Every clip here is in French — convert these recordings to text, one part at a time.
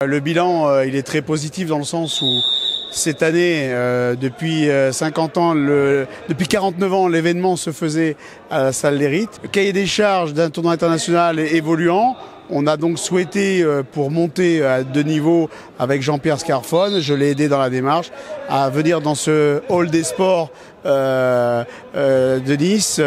Le bilan, il est très positif dans le sens où cette année, depuis 50 ans, depuis 49 ans, l'événement se faisait à la salle des Rites. Le cahier des charges d'un tournoi international évoluant. On a donc souhaité, pour monter à 2 niveaux avec Jean-Pierre Scarfone, je l'ai aidé dans la démarche, à venir dans ce hall des sports de Nice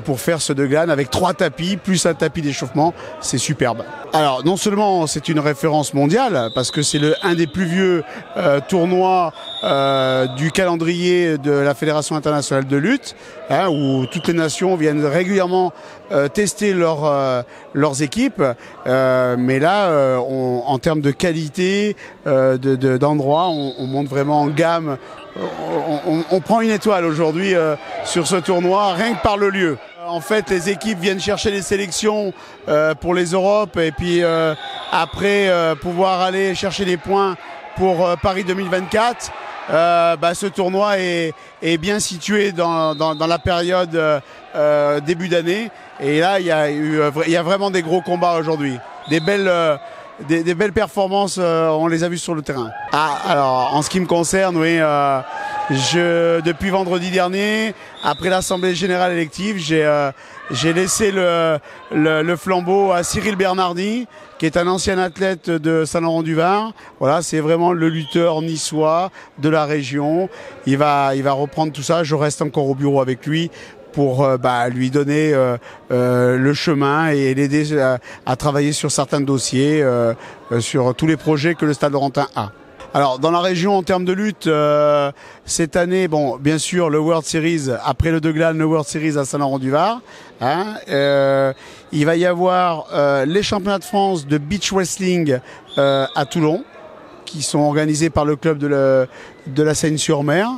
pour faire ce Deglane avec 3 tapis, plus un tapis d'échauffement. C'est superbe. Alors, non seulement c'est une référence mondiale, parce que c'est un des plus vieux tournois du calendrier de la Fédération internationale de lutte, où toutes les nations viennent régulièrement tester leurs équipes. Mais là, en termes de qualité, d'endroit, on monte vraiment en gamme. On prend une étoile aujourd'hui sur ce tournoi, rien que par le lieu. En fait, les équipes viennent chercher les sélections pour les Europes et puis après pouvoir aller chercher des points pour Paris 2024. Ce tournoi est bien situé dans la période début d'année. Et là, il y a vraiment des gros combats aujourd'hui. Des belles performances, on les a vues sur le terrain. Alors, en ce qui me concerne, oui, depuis vendredi dernier, après l'Assemblée Générale élective, j'ai laissé le flambeau à Cyril Bernardi, qui est un ancien athlète de Saint-Laurent-du-Var. Voilà, c'est vraiment le lutteur niçois de la région. Il va reprendre tout ça. Je reste encore au bureau avec lui pour lui donner le chemin et l'aider à travailler sur certains dossiers, sur tous les projets que le Stade Laurentin a. Alors, dans la région, en termes de lutte, cette année, bon, bien sûr, le World Series, après le Deglane, le World Series à Saint-Laurent-du-Var. Il va y avoir les championnats de France de beach wrestling à Toulon, qui sont organisés par le club de la Seine-sur-Mer.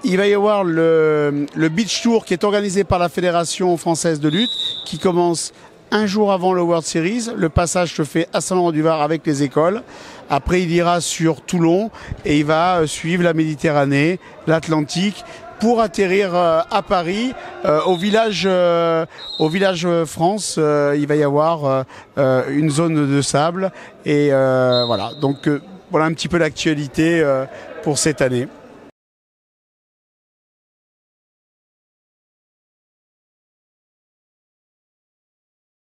Il va y avoir le Beach Tour qui est organisé par la Fédération française de lutte, qui commence un jour avant le World Series. Le passage se fait à Saint-Laurent-du-Var avec les écoles. Après, il ira sur Toulon et il va suivre la Méditerranée, l'Atlantique, pour atterrir à Paris, au village France. Il va y avoir une zone de sable et voilà. Donc voilà un petit peu l'actualité pour cette année.